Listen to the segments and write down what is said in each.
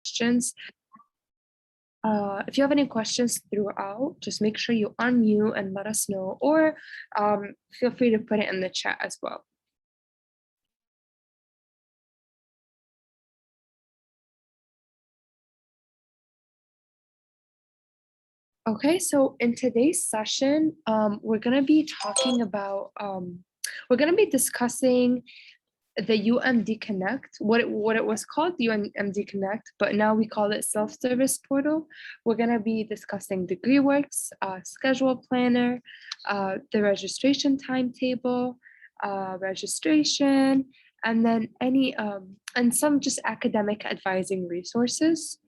questions. If you have any questions throughout, just make sure you unmute and let us know, or feel free to put it in the chat as well. Okay, so in today's session, we're going to be talking about, we're going to be discussing the UMD Connect, what it was called, the UMD Connect, but now we call it self-service portal. We're going to be discussing DegreeWorks, schedule planner, the registration timetable, registration, and then any and some just academic advising resources.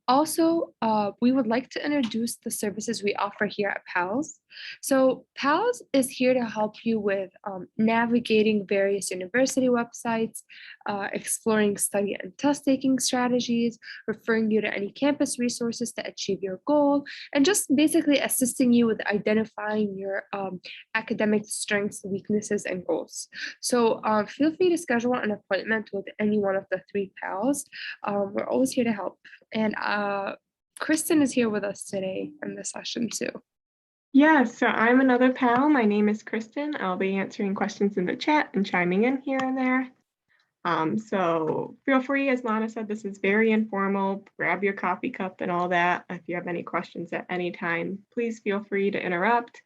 Also, we would like to introduce the services we offer here at PALS. So PALS is here to help you with navigating various university websites, exploring study and test taking strategies, referring you to any campus resources to achieve your goal, and just basically assisting you with identifying your academic strengths, weaknesses, and goals. So feel free to schedule an appointment with any one of the three PALS. We're always here to help. And Kristen is here with us today in the session too. Yeah, so I'm another pal. My name is Kristen. I'll be answering questions in the chat and chiming in here and there. So feel free, as Lana said, this is very informal. Grab your coffee cup and all that. If you have any questions at any time, please feel free to interrupt.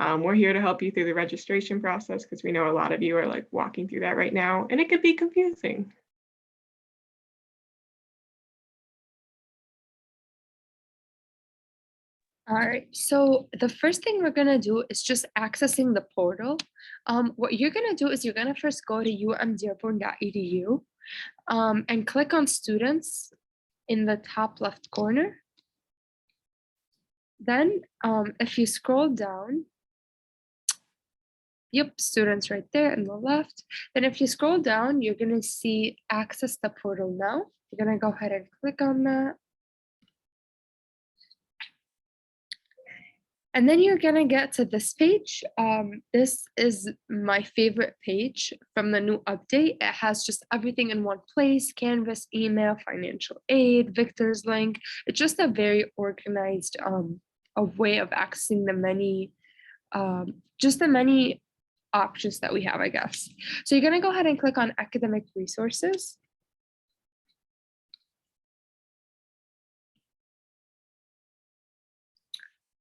We're here to help you through the registration process because we know a lot of you are like walking through that right now, and it could be confusing. All right, so the first thing we're gonna do is just accessing the portal. What you're gonna do is you're gonna first go to UM-Dearborn.edu and click on students in the top left corner. Then if you scroll down, yep, students right there in the left. Then if you scroll down, you're gonna see access the portal now. You're gonna go ahead and click on that. And then you're gonna get to this page. This is my favorite page from the new update. It has just everything in one place: Canvas, email, financial aid, Victor's link. It's just a very organized a way of accessing the many, just the many options that we have, I guess. So you're gonna go ahead and click on academic resources.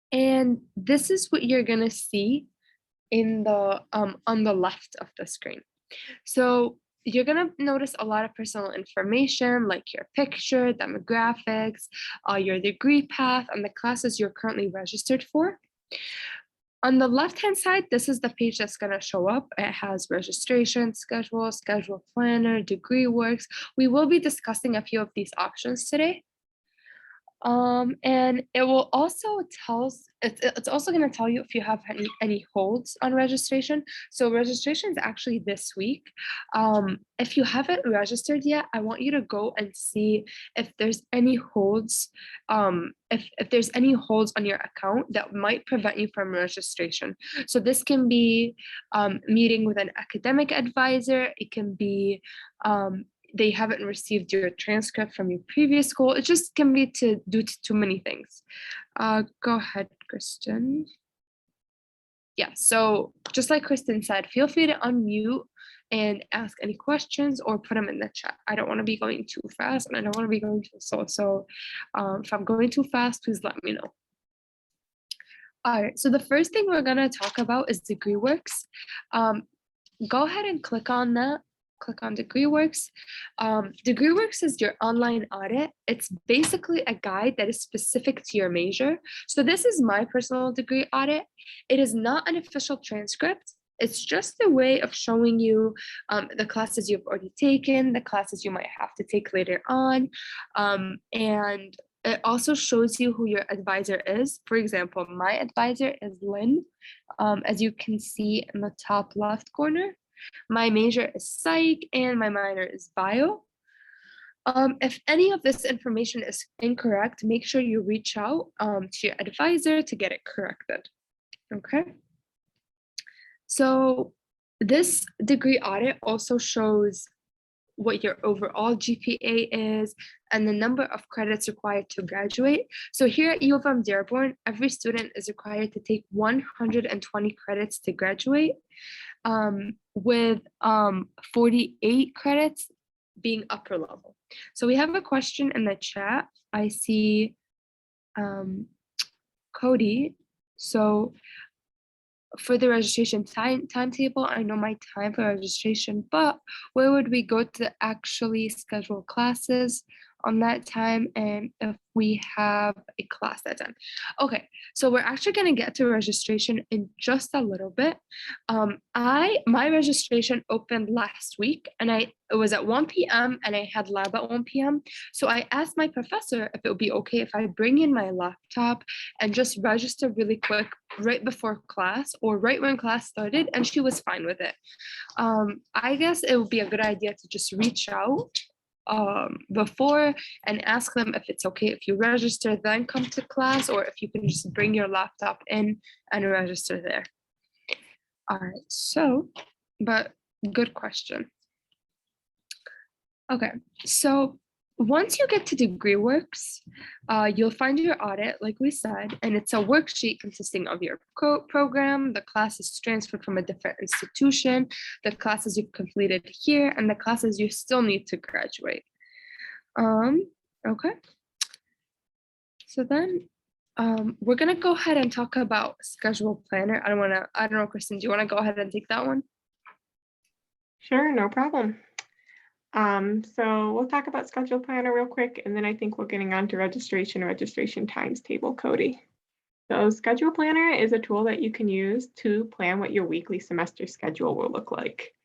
And this is what you're gonna see in the on the left of the screen. So you're gonna notice a lot of personal information like your picture, demographics, your degree path, and the classes you're currently registered for. On the left-hand side, this is the page that's gonna show up. It has registration, schedule planner, DegreeWorks. We will be discussing a few of these options today. And it will also it's also going to tell you if you have any holds on registration. So registration is actually this week. If you haven't registered yet, I want you to go and see if there's any holds, if there's any holds on your account that might prevent you from registration. So this can be meeting with an academic advisor. It can be they haven't received your transcript from your previous school. It just can be due to too many things. Go ahead, Kristen. Yeah, so just like Kristen said, feel free to unmute and ask any questions or put them in the chat. I don't want to be going too fast and I don't want to be going too slow. So if I'm going too fast, please let me know. All right, so the first thing we're going to talk about is DegreeWorks. Go ahead and click on that. Click on DegreeWorks. DegreeWorks is your online audit. It's basically a guide that is specific to your major. So this is my personal degree audit. It is not an official transcript. It's just a way of showing you the classes you've already taken, the classes you might have to take later on, and it also shows you who your advisor is. For example, my advisor is Lynn, as you can see in the top left corner. My major is psych and my minor is bio. If any of this information is incorrect, make sure you reach out to your advisor to get it corrected. Okay. So this degree audit also shows what your overall GPA is, and the number of credits required to graduate. So here at U of M-Dearborn, every student is required to take 120 credits to graduate, with 48 credits being upper level. So we have a question in the chat. I see Cody. So for the registration timetable, I know my time for registration, but where would we go to actually schedule classes on that time, and if we have a class that time? Okay, so we're actually going to get to registration in just a little bit. My registration opened last week, and it was at 1 p.m. and I had lab at 1 p.m. So I asked my professor if it would be okay if I bring in my laptop and just register really quick right before class or right when class started, and she was fine with it. I guess it would be a good idea to just reach out before and ask them if it's okay if you register then come to class, or if you can just bring your laptop in and register there. All right, so, but good question. Okay, so once you get to DegreeWorks, you'll find your audit, like we said, and it's a worksheet consisting of your program, the classes transferred from a different institution, the classes you've completed here, and the classes you still need to graduate. Okay. So then we're gonna go ahead and talk about schedule planner. I don't know, Kristen, do you want to go ahead and take that one? Sure, no problem. So we'll talk about schedule planner real quick, and then I think we're getting on to registration times table, Cody. So schedule planner is a tool that you can use to plan what your weekly semester schedule will look like.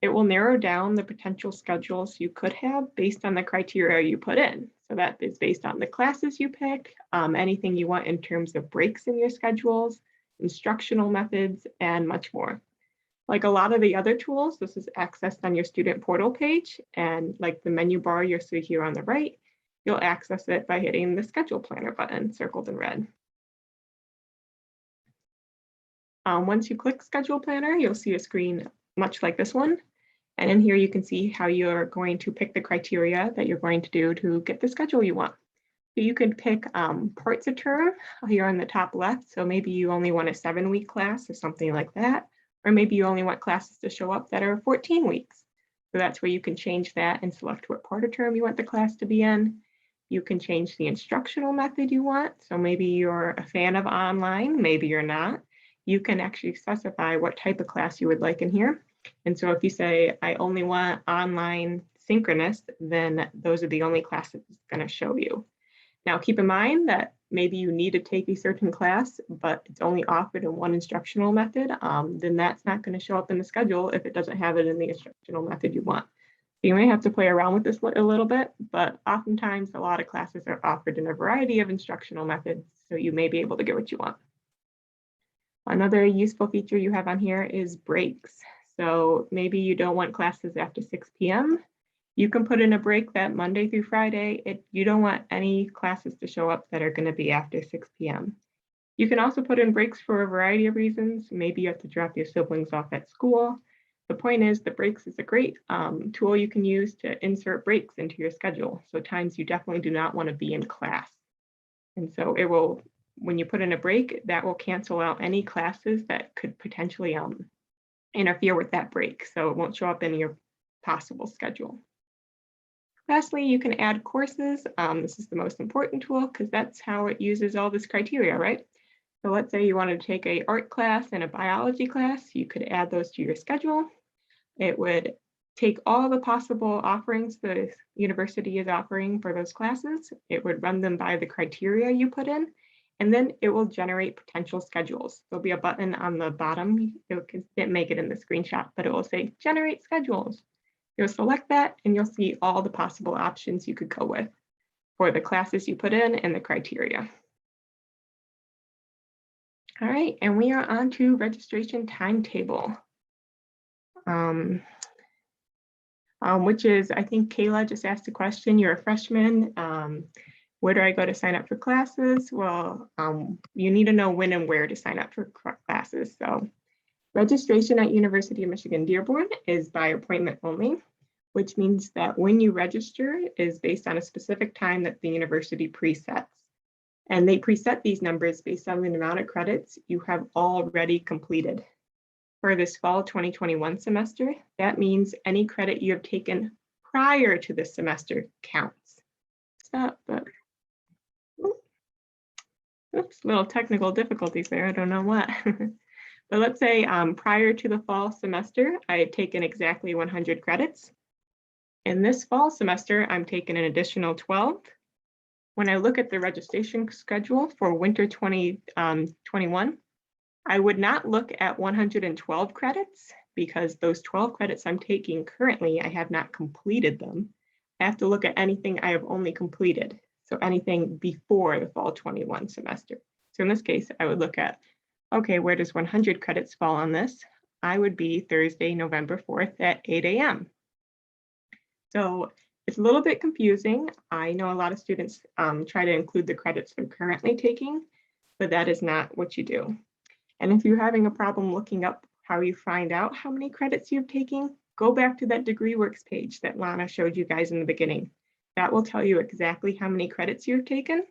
It will narrow down the potential schedules you could have based on the criteria you put in. So that is based on the classes you pick, anything you want in terms of breaks in your schedules, instructional methods, and much more. Like a lot of the other tools, this is accessed on your student portal page, and like the menu bar you'll see here on the right, you'll access it by hitting the schedule planner button circled in red. Once you click schedule planner, you'll see a screen much like this one. And in here, you can see how you're going to pick the criteria that you're going to do to get the schedule you want. So you can pick parts of term here on the top left. So maybe you only want a 7-week class or something like that. Or maybe you only want classes to show up that are 14 weeks. So that's where you can change that and select what part of term you want the class to be in. You can change the instructional method you want. So maybe you're a fan of online, maybe you're not. You can actually specify what type of class you would like in here. And so if you say, I only want online synchronous, then those are the only classes it's going to show you. Now, keep in mind that maybe you need to take a certain class, but it's only offered in one instructional method, then that's not going to show up in the schedule if it doesn't have it in the instructional method you want. So you may have to play around with this a little bit, but oftentimes a lot of classes are offered in a variety of instructional methods, so you may be able to get what you want. Another useful feature you have on here is breaks. So maybe you don't want classes after 6 p.m. You can put in a break that Monday through Friday. You don't want any classes to show up that are going to be after 6 p.m. You can also put in breaks for a variety of reasons. Maybe you have to drop your siblings off at school. The point is that breaks is a great tool you can use to insert breaks into your schedule. So times you definitely do not want to be in class. And so it will, when you put in a break, that will cancel out any classes that could potentially interfere with that break. So it won't show up in your possible schedule. Lastly, you can add courses. This is the most important tool because that's how it uses all this criteria, right? So let's say you wanted to take an art class and a biology class, you could add those to your schedule. It would take all the possible offerings the university is offering for those classes. It would run them by the criteria you put in, and then it will generate potential schedules. There'll be a button on the bottom. It didn't make it in the screenshot, but it will say generate schedules. You'll select that and you'll see all the possible options you could go with for the classes you put in and the criteria. All right, and we are on to registration timetable, which is, I think Kayla just asked a question. You're a freshman. Where do I go to sign up for classes? Well, you need to know when and where to sign up for classes. So registration at University of Michigan-Dearborn is by appointment only. which means that when you register is based on a specific time that the university presets. And they preset these numbers based on the amount of credits you have already completed. For this fall 2021 semester, that means any credit you have taken prior to this semester counts. Stop, but oops, little technical difficulties there, I don't know what. But let's say prior to the fall semester, I had taken exactly 100 credits. In this fall semester, I'm taking an additional 12. When I look at the registration schedule for winter 2021, I would not look at 112 credits because those 12 credits I'm taking currently, I have not completed them. I have to look at anything I have only completed. So anything before the fall 21 semester. So in this case, I would look at, okay, where does 100 credits fall on this? I would be Thursday, November 4th at 8 a.m. So it's a little bit confusing. I know a lot of students try to include the credits they're currently taking, but that is not what you do. And if you're having a problem looking up how you find out how many credits you're taking, go back to that DegreeWorks page that Lana showed you guys in the beginning. That will tell you exactly how many credits you've taken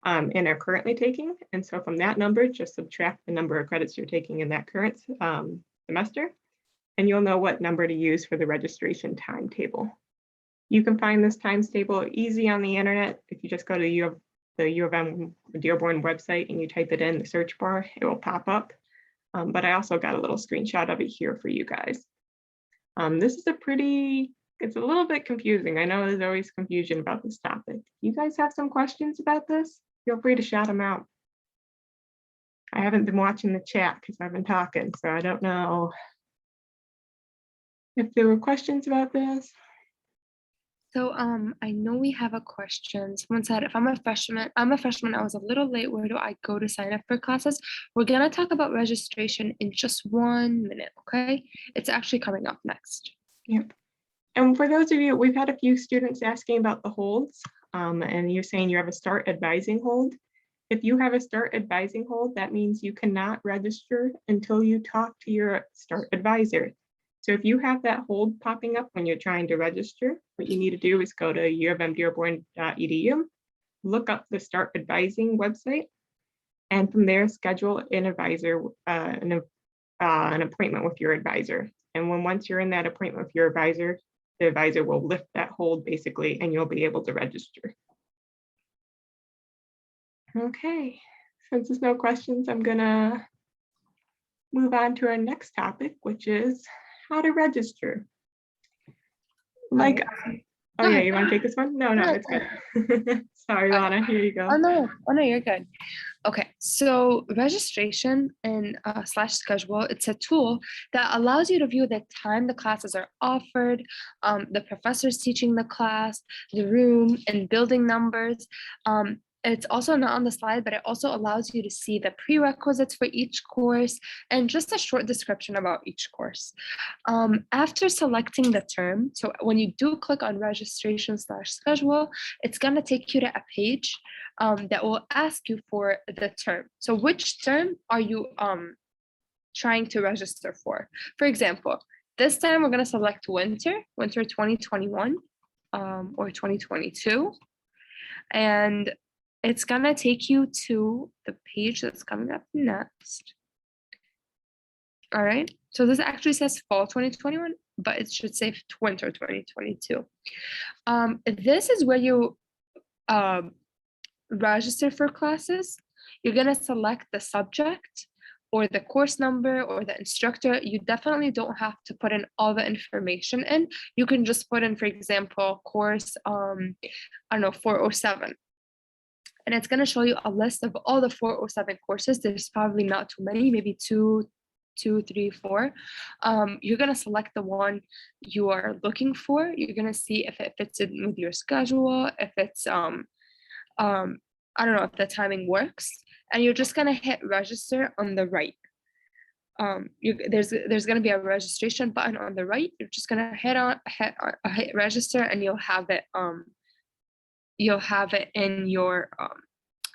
and are currently taking. And so from that number, just subtract the number of credits you're taking in that current semester, and you'll know what number to use for the registration timetable. You can find this times table easy on the internet. If you just go to the U of M-Dearborn website and you type it in the search bar, it will pop up. But I also got a little screenshot of it here for you guys. This is it's a little bit confusing. I know there's always confusion about this topic. You guys have some questions about this? Feel free to shout them out. I haven't been watching the chat because I've been talking, so I don't know if there were questions about this. So I know we have a question. Someone said, if I'm a freshman, I was a little late. Where do I go to sign up for classes? We're gonna talk about registration in just 1 minute, okay? It's actually coming up next. Yep. And for those of you, we've had a few students asking about the holds, and you're saying you have a start advising hold. If you have a start advising hold, that means you cannot register until you talk to your start advisor. So if you have that hold popping up when you're trying to register, what you need to do is go to UM-Dearborn.edu, look up the start advising website, and from there schedule an advisor, an appointment with your advisor. And once you're in that appointment with your advisor, the advisor will lift that hold basically, and you'll be able to register. Okay, since there's no questions, I'm gonna move on to our next topic, which is how to register. Like, oh yeah, you want to take this one? No, it's good. Sorry, Lana, here you go. Oh no, you're good. Okay, so registration and /schedule, it's a tool that allows you to view the time the classes are offered, the professors teaching the class, the room and building numbers. It's also not on the slide, but it also allows you to see the prerequisites for each course and just a short description about each course. After selecting the term, so when you do click on registration /schedule, it's going to take you to a page that will ask you for the term. So which term are you trying to register for? For example, this time we're going to select winter 2021 or 2022. And it's going to take you to the page that's coming up next. All right. So this actually says fall 2021, but it should say winter 2022. This is where you register for classes. You're going to select the subject or the course number or the instructor. You definitely don't have to put in all the information in. You can just put in, for example, course, I don't know, 407. And it's going to show you a list of all the 407 courses. There's probably not too many, maybe two, three, four. You're going to select the one you are looking for. You're going to see if it fits in with your schedule, if it's, I don't know, if the timing works. And you're just going to hit register on the right. There's going to be a registration button on the right. You're just going to hit register, and you'll have it in your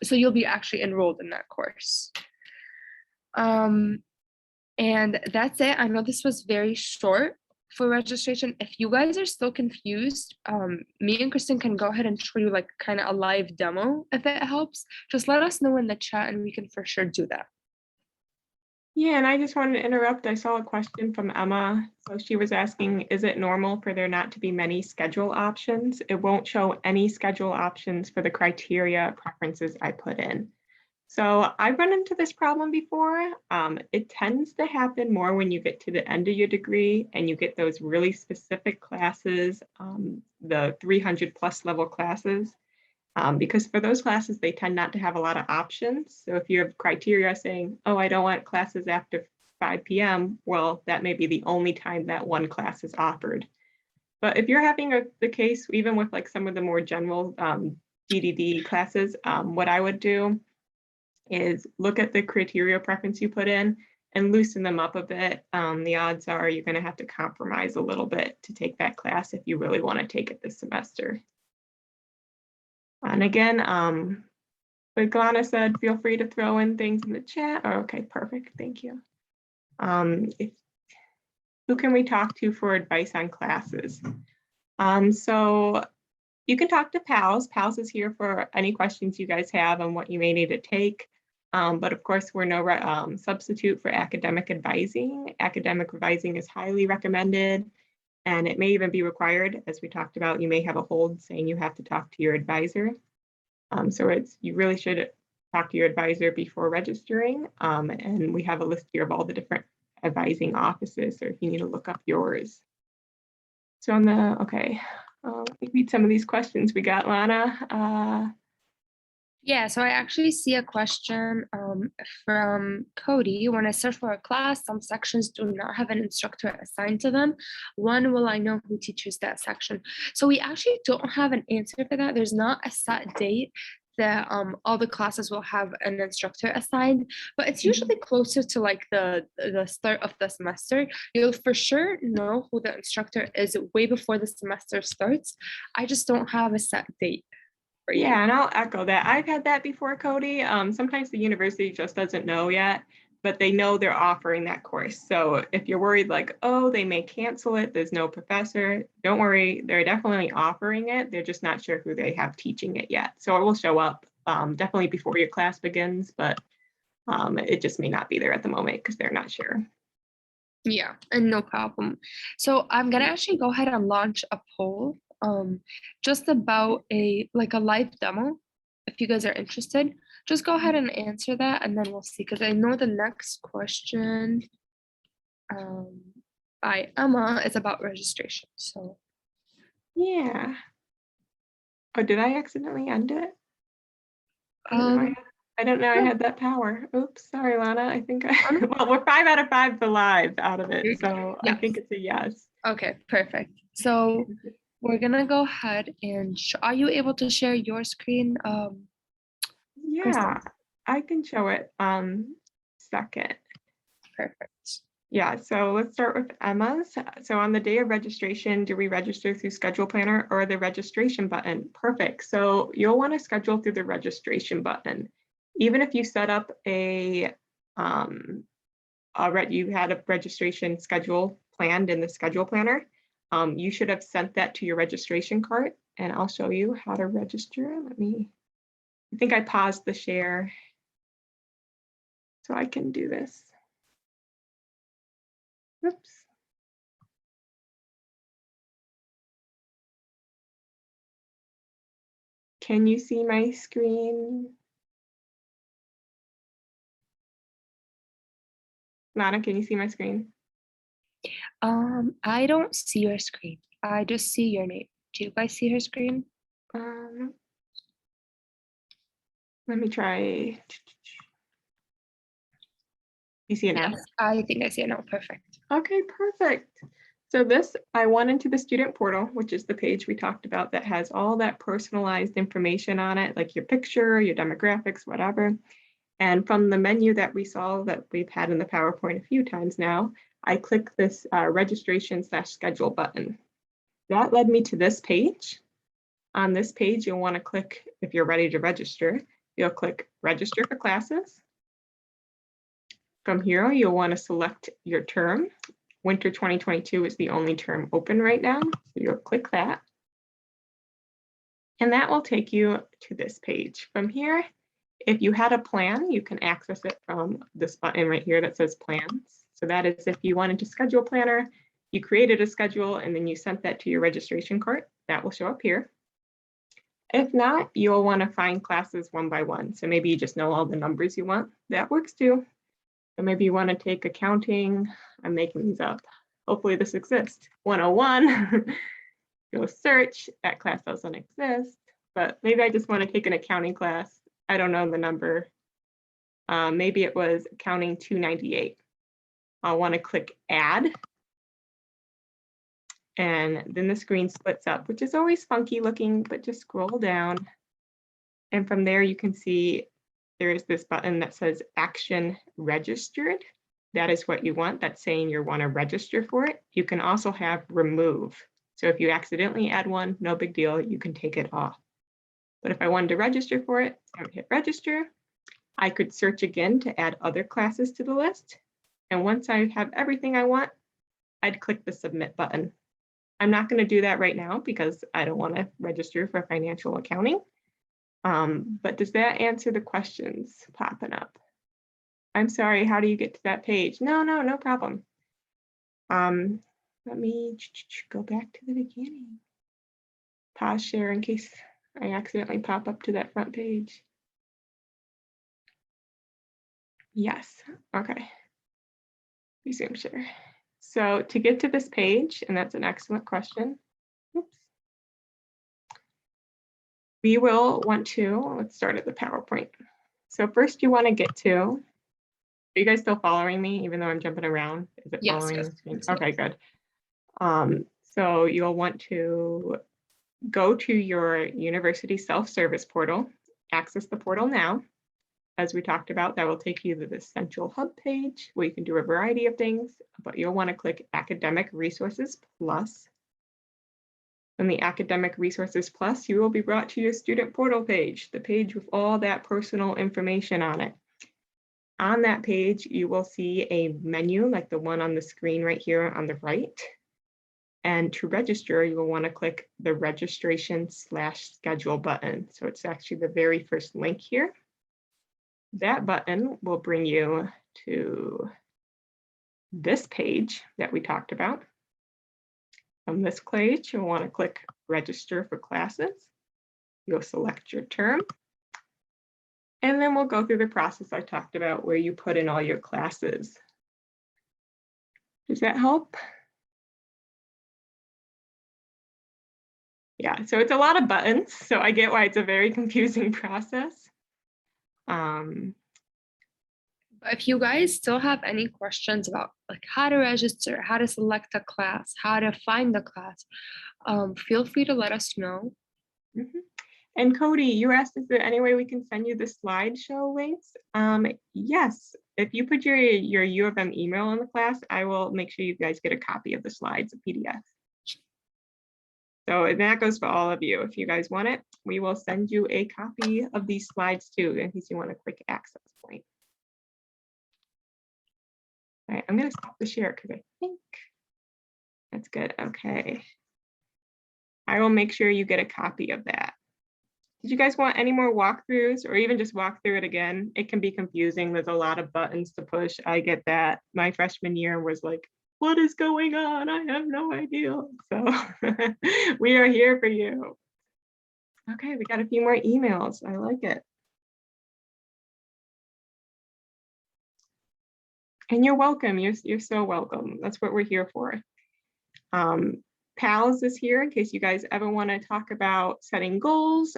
so you'll be actually enrolled in that course. And that's it. I know this was very short, for registration, if you guys are still confused, me and Kristen can go ahead and show you like kind of a live demo if it helps. Just let us know in the chat and we can for sure do that. Yeah, and I just wanted to interrupt. I saw a question from Emma. So she was asking, is it normal for there not to be many schedule options? It won't show any schedule options for the criteria preferences I put in. So I've run into this problem before. It tends to happen more when you get to the end of your degree and you get those really specific classes, the 300 plus level classes. Because for those classes, they tend not to have a lot of options. So if you have criteria saying, oh, I don't want classes after 5 p.m., well, that may be the only time that one class is offered. But if you're having the case, even with like some of the more general DDD classes, what I would do is look at the criteria preference you put in and loosen them up a bit. The odds are you're going to have to compromise a little bit to take that class if you really want to take it this semester. And again, like Glana said, feel free to throw in things in the chat. Oh, okay, perfect. Thank you. Who can we talk to for advice on classes? So you can talk to PALS. PALS is here for any questions you guys have on what you may need to take. But of course, we're no substitute for academic advising. Academic advising is highly recommended, and it may even be required. As we talked about, you may have a hold saying you have to talk to your advisor. So you really should talk to your advisor before registering. And we have a list here of all the different advising offices, so if you need to look up yours. So okay, let me read some of these questions we got, Lana. Yeah, so I actually see a question from Cody. When I search for a class, some sections do not have an instructor assigned to them. When will I know who teaches that section? So we actually don't have an answer for that. There's not a set date that all the classes will have an instructor assigned, but it's usually closer to like the start of the semester. You'll for sure know who the instructor is way before the semester starts. I just don't have a set date. Yeah, and I'll echo that. I've had that before, Cody. Sometimes the university just doesn't know yet, but they know they're offering that course. So if you're worried like, oh, they may cancel it, there's no professor, don't worry, they're definitely offering it. They're just not sure who they have teaching it yet. So it will show up definitely before your class begins, but it just may not be there at the moment because they're not sure. Yeah, and no problem. So I'm gonna actually go ahead and launch a poll just about a live demo. If you guys are interested, just go ahead and answer that and then we'll see, because I know the next question by Emma is about registration. So yeah. Oh, did I accidentally end it? I don't know. I had that power. Oops, sorry, Lana. I think well, we're 5 out of 5 the live out of it, so yes. I think it's a yes. Okay, perfect. So we're gonna go ahead and are you able to share your screen? Yeah, Kristen? I can show it. Second. Perfect. Yeah, so let's start with Emma's. So on the day of registration, do we register through Schedule Planner or the registration button? Perfect. So you'll want to schedule through the registration button. Even if you set up you had a registration schedule planned in the Schedule Planner, you should have sent that to your registration cart, and I'll show you how to register. I think I paused the share so I can do this. Oops. Can you see my screen? Lana, can you see my screen? I don't see your screen. I just see your name. Do you guys see her screen? Let me try. You see it now? Yes, I think I see it now. Perfect. Okay, perfect. So I went into the student portal, which is the page we talked about that has all that personalized information on it, like your picture, your demographics, whatever. And from the menu that we saw that we've had in the PowerPoint a few times now, I clicked this registration/schedule button. That led me to this page. On this page, you'll want to click, if you're ready to register, you'll click register for classes. From here, you'll want to select your term. winter 2022 is the only term open right now. So you'll click that. And that will take you to this page. From here, if you had a plan, you can access it from this button right here that says plans. So that is if you wanted to schedule a planner, you created a schedule and then you sent that to your registration cart, that will show up here. If not, you'll want to find classes one by one. So maybe you just know all the numbers you want. That works too. So maybe you want to take accounting. I'm making these up. Hopefully this exists. 101. Go search. That class doesn't exist. But maybe I just want to take an accounting class. I don't know the number. Maybe it was accounting 298. I'll want to click add. And then the screen splits up, which is always funky looking, but just scroll down. And from there, you can see there is this button that says action registered. That is what you want. That's saying you want to register for it. You can also have remove. So if you accidentally add one, no big deal, you can take it off. But if I wanted to register for it, I would hit register. I could search again to add other classes to the list. And once I have everything I want, I'd click the submit button. I'm not going to do that right now because I don't want to register for financial accounting. But does that answer the questions popping up? I'm sorry, how do you get to that page? No problem. Let me go back to the beginning. Pause share in case I accidentally pop up to that front page. Yes, okay. Resume share. So to get to this page, and that's an excellent question. Oops. We will want to, let's start at the PowerPoint. So first you want to get to, are you guys still following me even though I'm jumping around? Is it following the screen? Okay, good. So you'll want to go to your university self-service portal, access the portal now. As we talked about, that will take you to the Central Hub page where you can do a variety of things, but you'll want to click Academic Resources Plus. From the Academic Resources Plus, you will be brought to your student portal page, the page with all that personal information on it. On that page, you will see a menu like the one on the screen right here on the right. And to register, you will want to click the registration/schedule button. So it's actually the very first link here. That button will bring you to this page that we talked about. From this page, you'll want to click register for classes. You'll select your term. And then we'll go through the process I talked about where you put in all your classes. Does that help? Yeah, so it's a lot of buttons. So I get why it's a very confusing process. But if you guys still have any questions about like how to register, how to select a class, how to find the class, feel free to let us know. Mm-hmm. And Cody, you asked, is there any way we can send you the slideshow links? Yes, if you put your U of M email in the class, I will make sure you guys get a copy of the slides, a PDF. So that goes for all of you. If you guys want it, we will send you a copy of these slides too, in case you want a quick access point. All right, I'm going to stop the share because I think that's good. Okay. I will make sure you get a copy of that. Did you guys want any more walkthroughs or even just walk through it again? It can be confusing. There's a lot of buttons to push. I get that. My freshman year was like, what is going on? I have no idea. So we are here for you. Okay, we got a few more emails. I like it. And you're welcome. You're so welcome. That's what we're here for. PALS is here in case you guys ever want to talk about setting goals,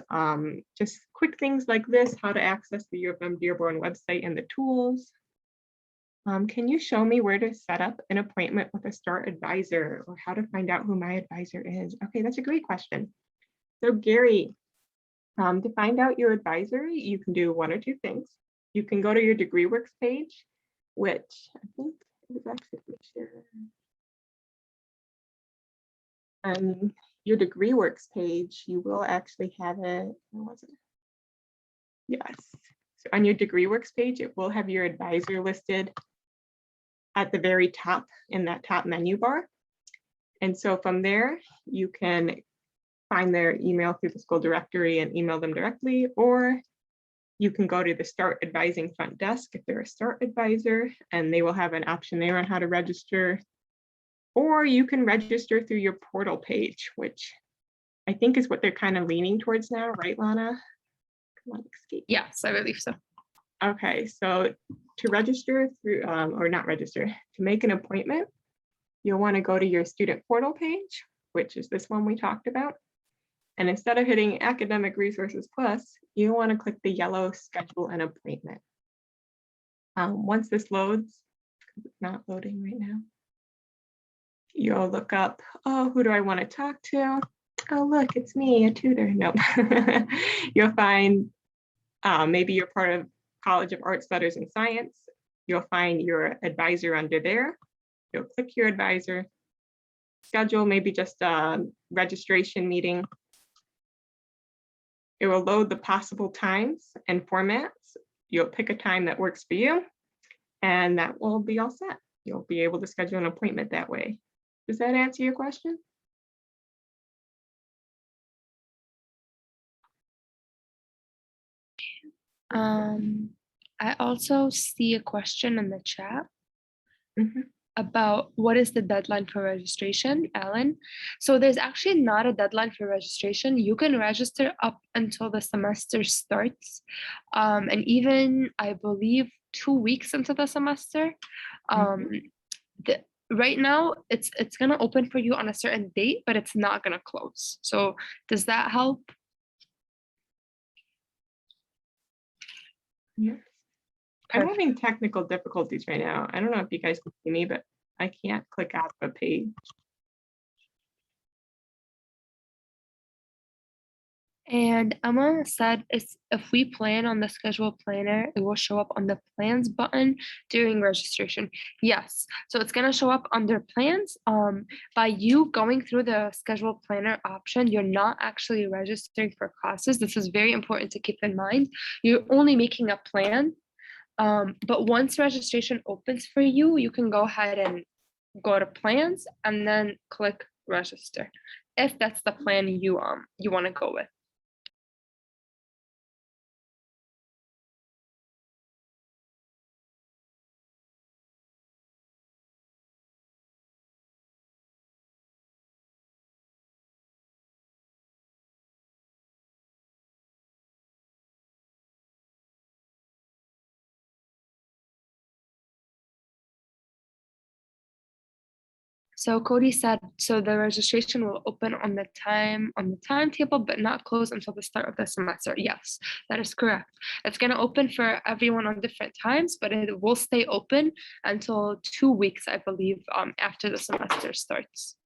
just quick things like this, how to access the UM-Dearborn website and the tools. Can you show me where to set up an appointment with a START advisor or how to find out who my advisor is? Okay, that's a great question. So Gary, to find out your advisor, you can do one or two things. You can go to your DegreeWorks page, which I think is actually shared. On your DegreeWorks page, you will actually have it. Where was it? Yes. So on your DegreeWorks page, it will have your advisor listed. at the very top in that top menu bar. And so from there, you can find their email through the school directory and email them directly, or you can go to the Start Advising front desk if they're a Start advisor, and they will have an option there on how to register. Or you can register through your portal page, which I think is what they're kind of leaning towards now, right, Lana? Come on, escape. Yes, I believe so. Okay, so to register through, or not register, to make an appointment, you'll want to go to your student portal page, which is this one we talked about. And instead of hitting Academic Resources Plus, you want to click the yellow Schedule an Appointment. Once this loads, because it's not loading right now, you'll look up, oh, who do I want to talk to? Oh, look, it's me, a tutor. Nope. You'll find maybe you're part of College of Arts, Letters, and Science. You'll find your advisor under there. You'll click your advisor, schedule maybe just a registration meeting. It will load the possible times and formats. You'll pick a time that works for you, and that will be all set. You'll be able to schedule an appointment that way. Does that answer your question? I also see a question in the chat Mhm. about what is the deadline for registration, Ellen. So there's actually not a deadline for registration. You can register up until the semester starts, and even I believe 2 weeks into the semester. Right now, it's gonna open for you on a certain date, but it's not gonna close. So does that help? Yeah. I'm Perfect. having technical difficulties right now. I don't know if you guys can see me, but I can't click out the page. And Emma said if we plan on the schedule planner, it will show up on the plans button during registration. Yes, so it's gonna show up under plans. By you going through the schedule planner option, you're not actually registering for classes. This is very important to keep in mind. You're only making a plan. But once registration opens for you, you can go ahead and go to plans and then click register if that's the plan you want to go with. So Cody said, so the registration will open on the timetable, but not close until the start of the semester. Yes, that is correct. It's going to open for everyone on different times, but it will stay open until 2 weeks, I believe, after the semester starts.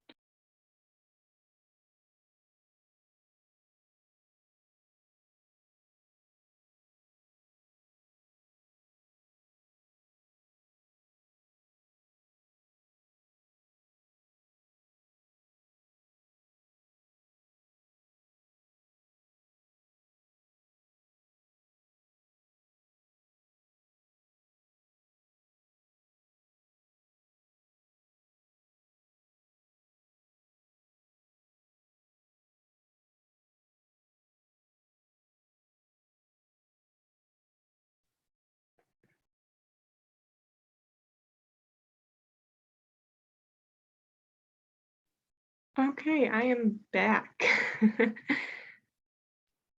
Okay, I am back.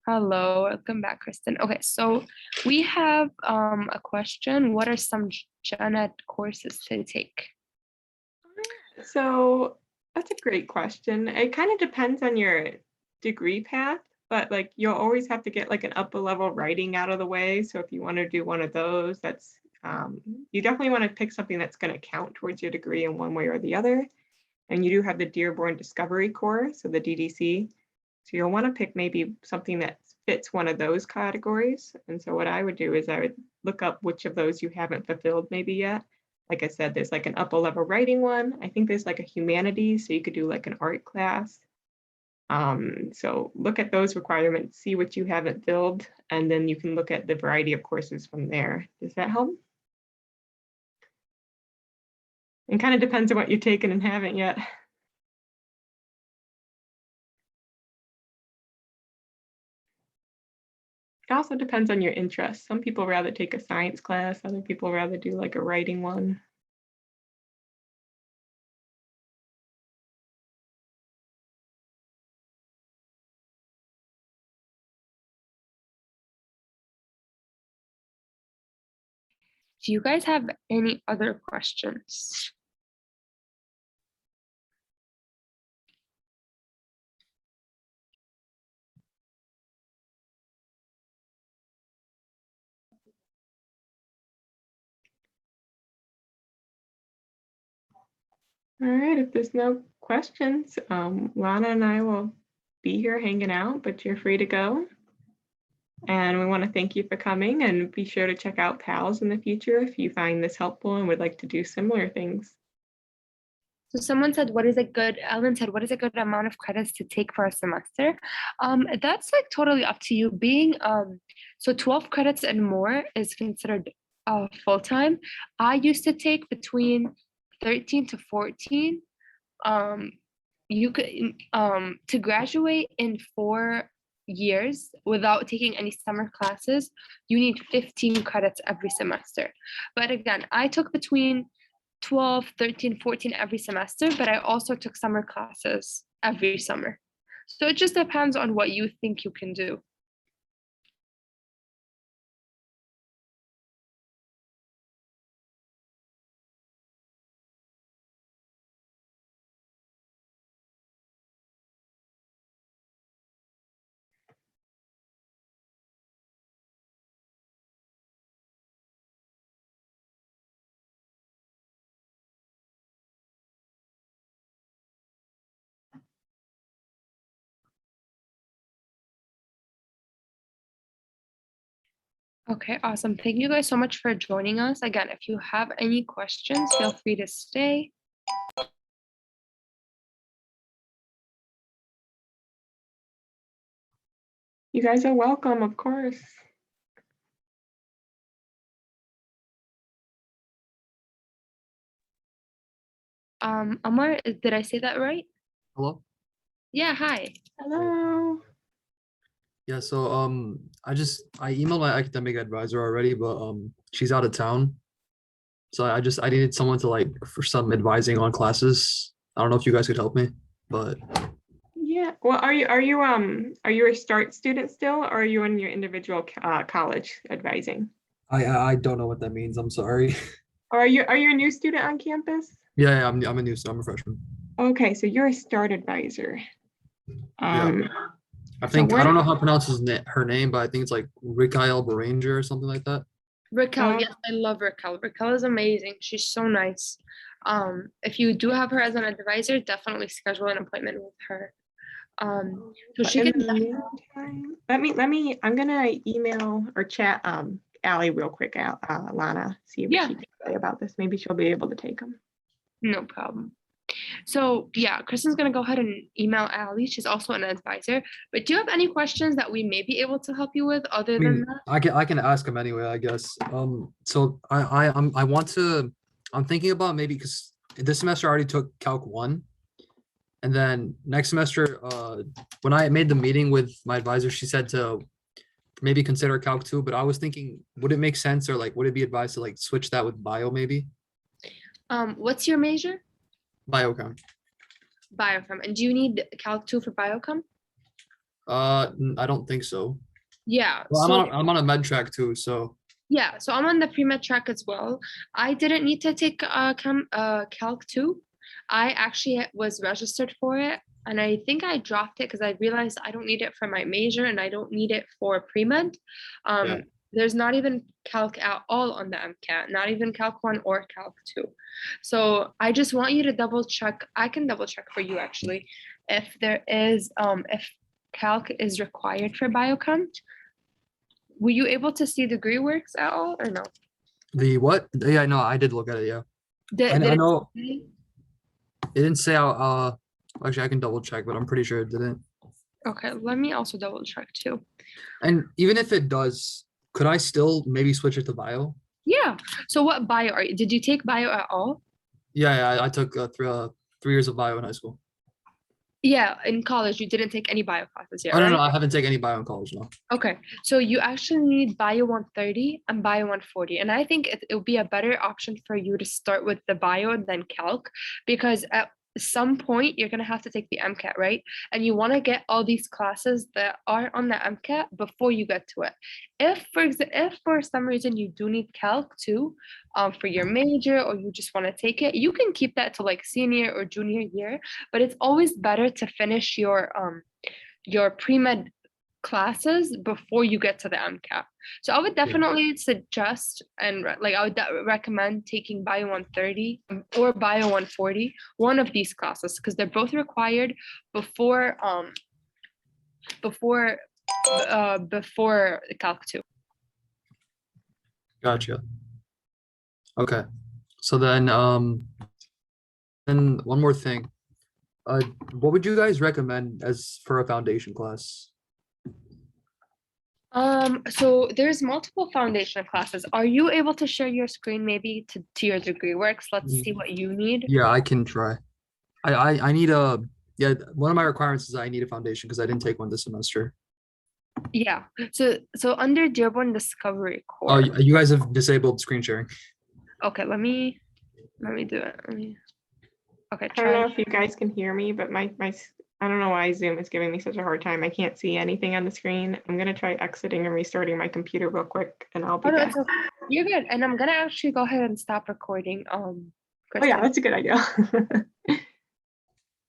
Hello, welcome back, Kristen. Okay, so we have a question. What are some gen ed courses to take? So that's a great question. It kind of depends on your degree path, but like you'll always have to get like an upper level writing out of the way. So if you want to do one of those, that's you definitely want to pick something that's going to count towards your degree in one way or the other. And you do have the Dearborn Discovery course, so the DDC. So you'll want to pick maybe something that fits one of those categories. And so what I would do is I would look up which of those you haven't fulfilled maybe yet. Like I said, there's like an upper level writing one. I think there's like a humanities, so you could do like an art class. So look at those requirements, see what you haven't filled, and then you can look at the variety of courses from there. Does that help? It kind of depends on what you've taken and haven't yet. It also depends on your interests. Some people rather take a science class, other people rather do like a writing one. Do you guys have any other questions? All right, if there's no questions, Lana and I will be here hanging out, but you're free to go. And we want to thank you for coming, and be sure to check out PALS in the future if you find this helpful and would like to do similar things. So someone said, Ellen said, what is a good amount of credits to take for a semester? That's like totally up to you. So 12 credits and more is considered full-time. I used to take between 13 to 14. You could to graduate in 4 years without taking any summer classes, you need 15 credits every semester. But again, I took between 12, 13, 14 every semester, but I also took summer classes every summer. So it just depends on what you think you can do. Okay, awesome. Thank you guys so much for joining us. Again, if you have any questions, feel free to stay. You guys are welcome, of course. Amar, did I say that right? Hello? Yeah, hi. Hello. Yeah, so I emailed my academic advisor already, but she's out of town. So I needed someone to like for some advising on classes. I don't know if you guys could help me, but Yeah. Well, are you a START student still, or are you in your individual college advising? I don't know what that means. I'm sorry. Or are you a new student on campus? Yeah, I'm a new I'm a freshman. Okay, so you're a START advisor. Yeah. I So think I we're don't know how to pronounce her name, but I think it's like Rikael Beranger or something like that. Raquel, uh, yes, I love Raquel. Raquel is amazing. She's so nice. If you do have her as an advisor, definitely schedule an appointment with her. So she in can the meantime, I'm gonna email or chat Allie real quick, Lana, see what Yeah. she can say about this. Maybe she'll be able to take them. No problem. So yeah, Kristen's gonna go ahead and email Allie. She's also an advisor. But do you have any questions that we may be able to help you with other I than mean, that? I can ask him anyway, I guess. So I want to. I'm thinking about maybe because this semester I already took Calc 1, and then next semester, when I made the meeting with my advisor, she said to maybe consider Calc 2. But I was thinking, would it make sense or like would it be advised to like switch that with bio maybe? What's your major? Biochem. Biochem. And do you need Calc 2 for biochem? I don't think so. Yeah. Well, So I'm on a med track too, so yeah, so I'm on the pre-med track as well. I didn't need to take Calc 2. I actually was registered for it, and I think I dropped it because I realized I don't need it for my major and I don't need it for pre-med. yeah. There's not even Calc at all on the MCAT, not even Calc 1 or Calc 2. So I just want you to double check. I can double check for you actually if there is if Calc is required for biochem. Were you able to see degree works at all or no? The what? Yeah, no, I did look at it. Yeah, Did I it know say? it didn't say how. Actually, I can double check, but I'm pretty sure it didn't. Okay, let me also double check too. And even if it does, could I still maybe switch it to bio? Yeah. So what bio are you? Did you take bio at all? Yeah, I took 3 years of bio in high school. Yeah, in college, you didn't take any bio classes yet, Oh, no, right? no, I haven't taken any bio in college, no. Okay, so you actually need Bio 130 and Bio 140. And I think it would be a better option for you to start with the Bio and then Calc, because at some point you're going to have to take the MCAT, right? And you want to get all these classes that are on the MCAT before you get to it. If for some reason you do need Calc too, for your major, or you just want to take it, you can keep that to like senior or junior year, but it's always better to finish your pre-med classes before you get to the MCAT. So I would definitely suggest and I would recommend taking Bio 130 or Bio 140, one of these classes, because they're both required before before before Calc 2. Gotcha. Okay. So then one more thing. What would you guys recommend as for a foundation class? So there's multiple foundation classes. Are you able to share your screen maybe to your degree works? Let's see what you need. Yeah, I can try. I need a, yeah, one of my requirements is I need a foundation because I didn't take one this semester. Yeah. So under Dearborn Discovery Oh, Course. you guys have disabled screen sharing. Okay, let me do it. Okay, I don't know try. if you guys can hear me, but I don't know why Zoom is giving me such a hard time. I can't see anything on the screen. I'm gonna try exiting and restarting my computer real quick, and I'll be Oh no, back. it's okay. You're good. And I'm gonna actually go ahead and stop recording. Oh yeah, Kristen. that's a good idea.